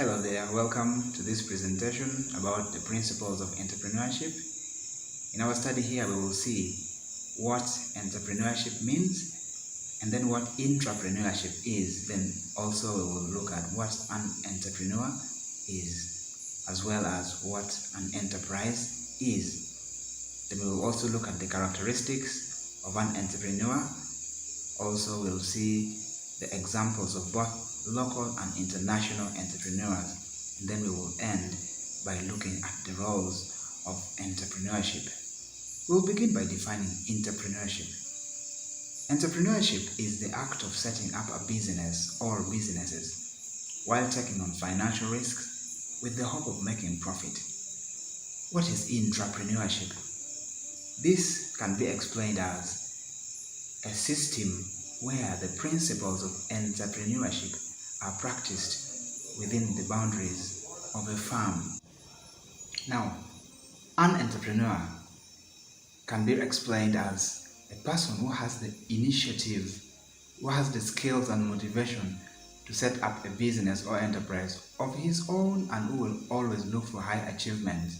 Hello there, welcome to this presentation about the principles of entrepreneurship. In our study here, we will see what entrepreneurship means and then what intrapreneurship is. Then also we will look at what an entrepreneur is, as well as what an enterprise is. Then we will also look at the characteristics of an entrepreneur. Also, we'll see the examples of both local and international entrepreneurs, and then we will end by looking at the roles of entrepreneurship. We'll begin by defining entrepreneurship. Entrepreneurship is the act of setting up a business or businesses while taking on financial risks with the hope of making profit. What is intrapreneurship? This can be explained as a system where the principles of entrepreneurship are practiced within the boundaries of a firm. Now, an entrepreneur can be explained as a person who has the initiative, who has the skills and motivation to set up a business or enterprise of his own and who will always look for high achievements.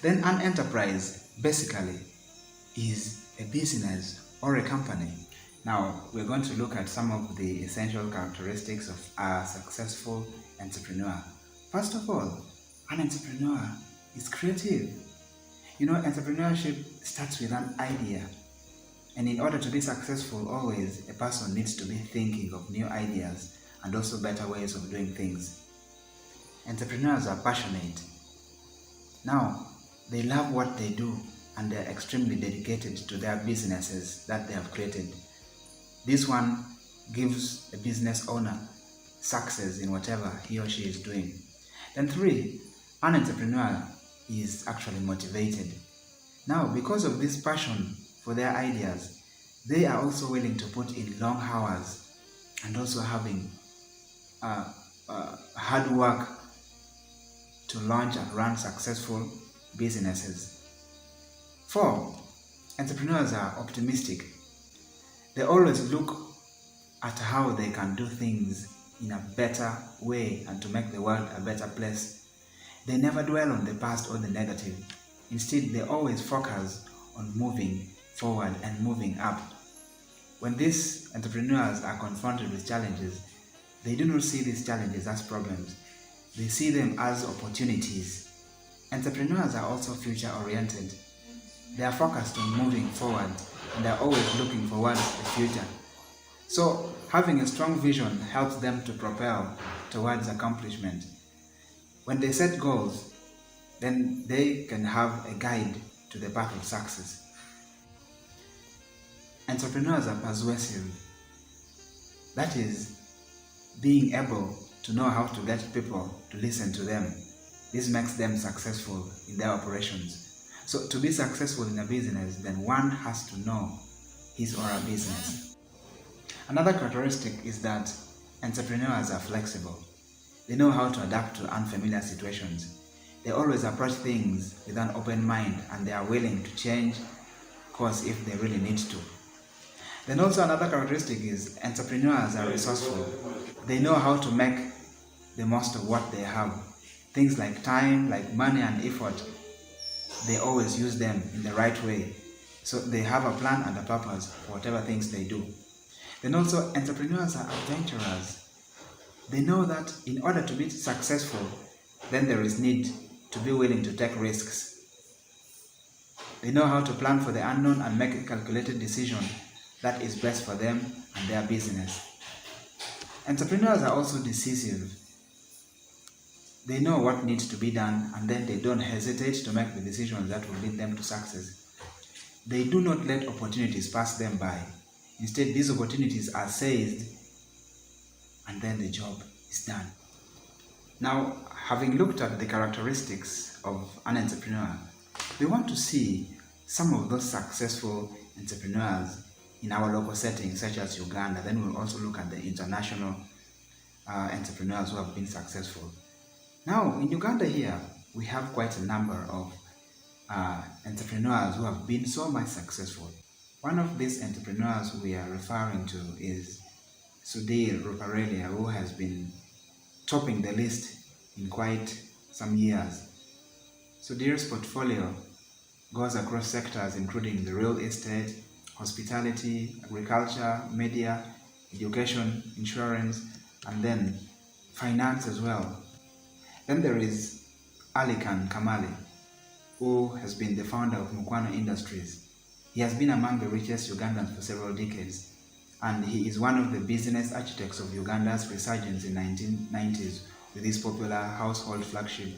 Then an enterprise basically is a business or a company. Now, we're going to look at some of the essential characteristics of a successful entrepreneur. First of all, an entrepreneur is creative. Entrepreneurship starts with an idea. And in order to be successful, always a person needs to be thinking of new ideas and also better ways of doing things. Entrepreneurs are passionate. Now, they love what they do and they're extremely dedicated to their businesses that they have created. This one gives a business owner success in whatever he or she is doing. Then 3, an entrepreneur is actually motivated. Now, because of this passion for their ideas, they are also willing to put in long hours and also having hard work to launch and run successful businesses. 4, entrepreneurs are optimistic. They always look at how they can do things in a better way and to make the world a better place. They never dwell on the past or the negative. Instead, they always focus on moving forward and moving up. When these entrepreneurs are confronted with challenges, they do not see these challenges as problems. They see them as opportunities. Entrepreneurs are also future-oriented. They are focused on moving forward and they are always looking forward to the future. So, having a strong vision helps them to propel towards accomplishment. When they set goals, then they can have a guide to the path of success. Entrepreneurs are persuasive. That is, being able to know how to get people to listen to them. This makes them successful in their operations. So to be successful in a business, then one has to know his or her business. Another characteristic is that entrepreneurs are flexible. They know how to adapt to unfamiliar situations. They always approach things with an open mind and they are willing to change course if they really need to. Then also another characteristic is entrepreneurs are resourceful. They know how to make the most of what they have. Things like time, like money and effort, they always use them in the right way. So they have a plan and a purpose for whatever things they do. Then also entrepreneurs are adventurers. They know that in order to be successful, then there is need to be willing to take risks. They know how to plan for the unknown and make a calculated decision that is best for them and their business. Entrepreneurs are also decisive. They know what needs to be done and then they don't hesitate to make the decisions that will lead them to success. They do not let opportunities pass them by. Instead, these opportunities are seized and then the job is done. Now, having looked at the characteristics of an entrepreneur, we want to see some of those successful entrepreneurs in our local settings, such as Uganda. Then we'll also look at the international entrepreneurs who have been successful. Now, in Uganda here, we have quite a number of entrepreneurs who have been so much successful. One of these entrepreneurs we are referring to is Sudhir Ruparelia, who has been topping the list in quite some years. Sudhir's portfolio goes across sectors including the real estate, hospitality, agriculture, media, education, insurance, and then finance as well. Then there is Alikan Kamali, who has been the founder of Mukwano Industries. He has been among the richest Ugandans for several decades, and he is one of the business architects of Uganda's resurgence in the 1990s with his popular household flagship.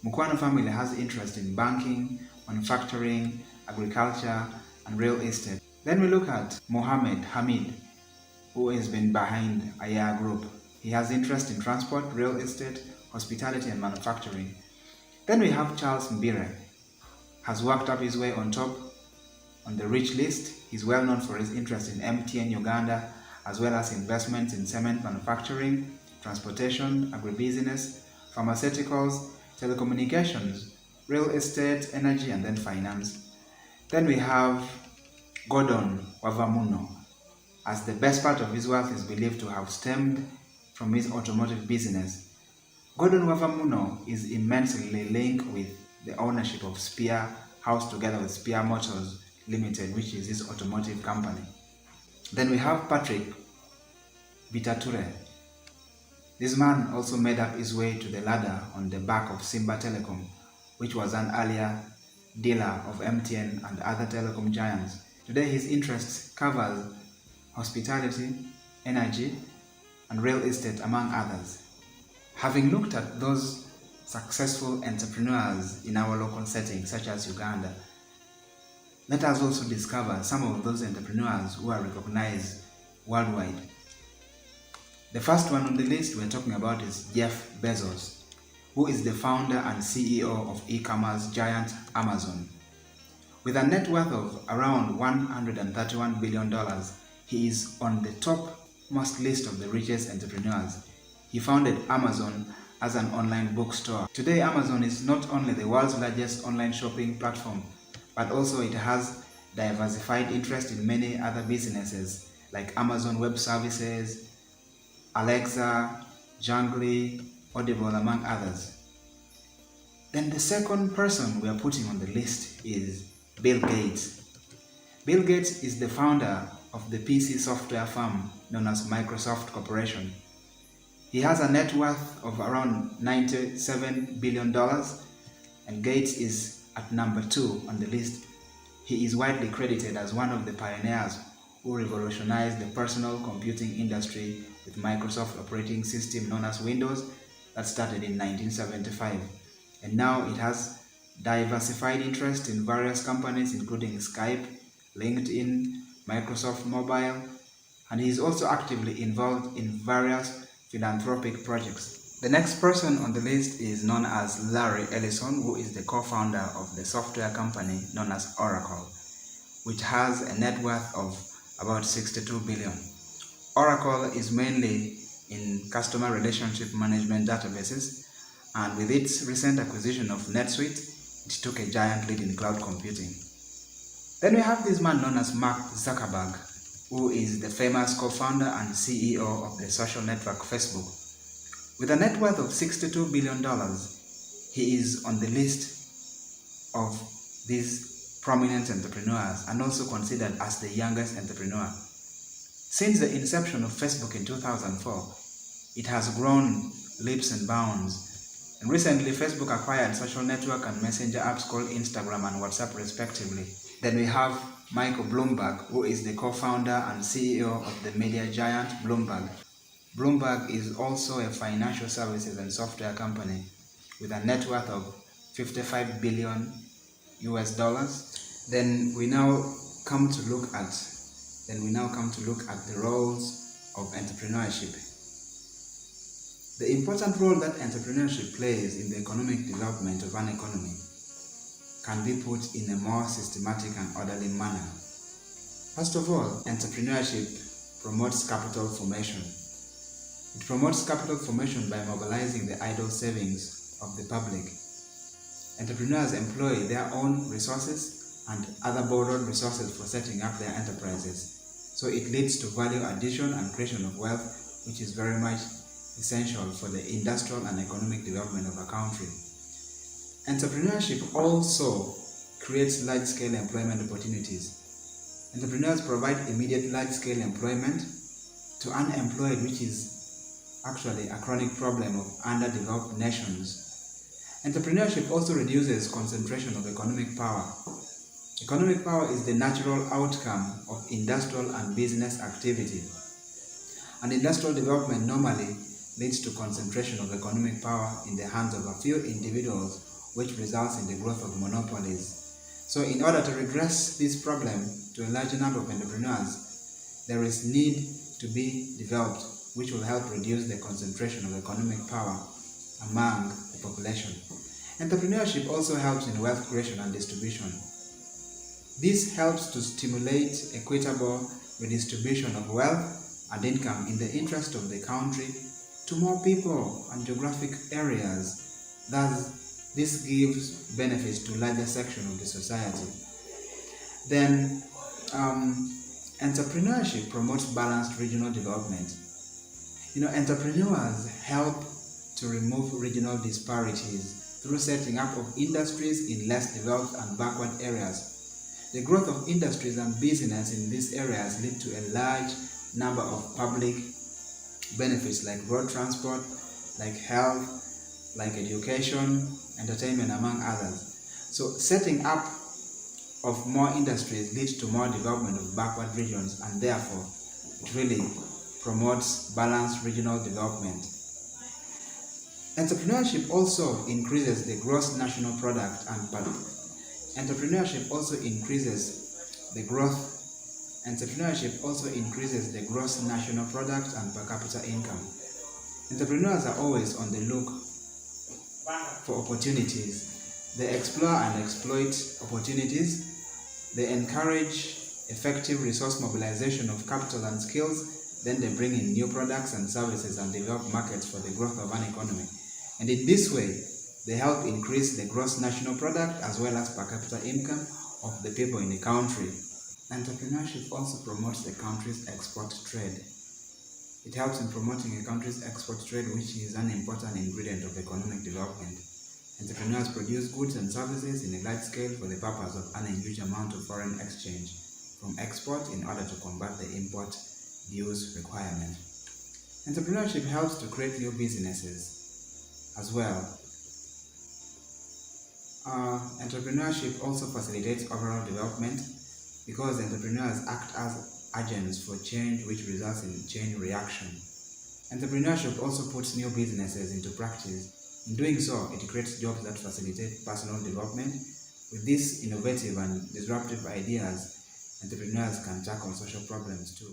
Mukwano family has interest in banking, manufacturing, agriculture, and real estate. Then we look at Mohammed Hamid, who has been behind Aya Group. He has interest in transport, real estate, hospitality, and manufacturing. Then we have Charles Mbire, has worked up his way on top on the rich list. He's well known for his interest in MTN Uganda, as well as investments in cement manufacturing, transportation, agribusiness, pharmaceuticals, telecommunications, real estate, energy, and then finance. Then we have Gordon Wavamuno, as the best part of his wealth is believed to have stemmed from his automotive business. Gordon Wavamuno is immensely linked with the ownership of Spear, housed together with Spear Motors Limited, which is his automotive company. Then we have Patrick Bitature. This man also made up his way to the ladder on the back of Simba Telecom, which was an earlier dealer of MTN and other telecom giants. Today his interests cover hospitality, energy, and real estate, among others. Having looked at those successful entrepreneurs in our local settings, such as Uganda, let us also discover some of those entrepreneurs who are recognized worldwide. The first one on the list we're talking about is Jeff Bezos, who is the founder and CEO of e-commerce giant Amazon. With a net worth of around $131 billion, he is on the topmost list of the richest entrepreneurs. He founded Amazon as an online bookstore. Today, Amazon is not only the world's largest online shopping platform, but also it has diversified interest in many other businesses like Amazon Web Services, Alexa, Jangly, Audible, among others. Then the second person we are putting on the list is Bill Gates. Bill Gates is the founder of the PC software firm known as Microsoft Corporation. He has a net worth of around $97 billion, and Gates is at number 2 on the list. He is widely credited as one of the pioneers who revolutionized the personal computing industry with Microsoft operating system known as Windows that started in 1975. And now it has diversified interest in various companies including Skype, LinkedIn, Microsoft Mobile, and he is also actively involved in various philanthropic projects. The next person on the list is known as Larry Ellison, who is the co-founder of the software company known as Oracle, which has a net worth of about $62 billion. Oracle is mainly in customer relationship management databases, and with its recent acquisition of NetSuite, it took a giant lead in cloud computing. Then we have this man known as Mark Zuckerberg, who is the famous co-founder and CEO of the social network Facebook. With a net worth of $62 billion, he is on the list of these prominent entrepreneurs and also considered as the youngest entrepreneur. Since the inception of Facebook in 2004, it has grown leaps and bounds. And recently, Facebook acquired social network and messenger apps called Instagram and WhatsApp respectively. Then we have Michael Bloomberg, who is the co-founder and CEO of the media giant Bloomberg. Bloomberg is also a financial services and software company with a net worth of $55 billion US. Then we now come to look at the roles of entrepreneurship. The important role that entrepreneurship plays in the economic development of an economy can be put in a more systematic and orderly manner. First of all, entrepreneurship promotes capital formation. It promotes capital formation by mobilizing the idle savings of the public. Entrepreneurs employ their own resources and other borrowed resources for setting up their enterprises. So it leads to value addition and creation of wealth, which is very much essential for the industrial and economic development of a country. Entrepreneurship also creates large-scale employment opportunities. Entrepreneurs provide immediate large-scale employment to unemployed, which is actually a chronic problem of underdeveloped nations. Entrepreneurship also reduces concentration of economic power. Economic power is the natural outcome of industrial and business activity. And industrial development normally leads to concentration of economic power in the hands of a few individuals, which results in the growth of monopolies. So in order to redress this problem to a larger number of entrepreneurs, there is need to be developed which will help reduce the concentration of economic power among the population. Entrepreneurship also helps in wealth creation and distribution. This helps to stimulate equitable redistribution of wealth and income in the interest of the country to more people and geographic areas. Thus, this gives benefits to larger section of the society. Then, entrepreneurship promotes balanced regional development. Entrepreneurs help to remove regional disparities through setting up of industries in less developed and backward areas. The growth of industries and business in these areas lead to a large number of public benefits like road transport, like health, like education, entertainment, among others. So setting up of more industries leads to more development of backward regions, and therefore it really promotes balanced regional development. Entrepreneurship also increases the gross national product and Entrepreneurship also increases the gross national product and per capita income. Entrepreneurs are always on the look for opportunities. They explore and exploit opportunities. They encourage effective resource mobilization of capital and skills. Then they bring in new products and services and develop markets for the growth of an economy. And in this way, they help increase the gross national product as well as per capita income of the people in the country. Entrepreneurship also promotes the country's export trade. It helps in promoting a country's export trade, which is an important ingredient of economic development. Entrepreneurs produce goods and services in a large scale for the purpose of earning huge amount of foreign exchange from export in order to combat the import dues requirement. Entrepreneurship helps to create new businesses as well. Entrepreneurship also facilitates overall development because entrepreneurs act as agents for change, which results in chain reaction. Entrepreneurship also puts new businesses into practice. In doing so, it creates jobs that facilitate personal development. With these innovative and disruptive ideas, entrepreneurs can tackle social problems too.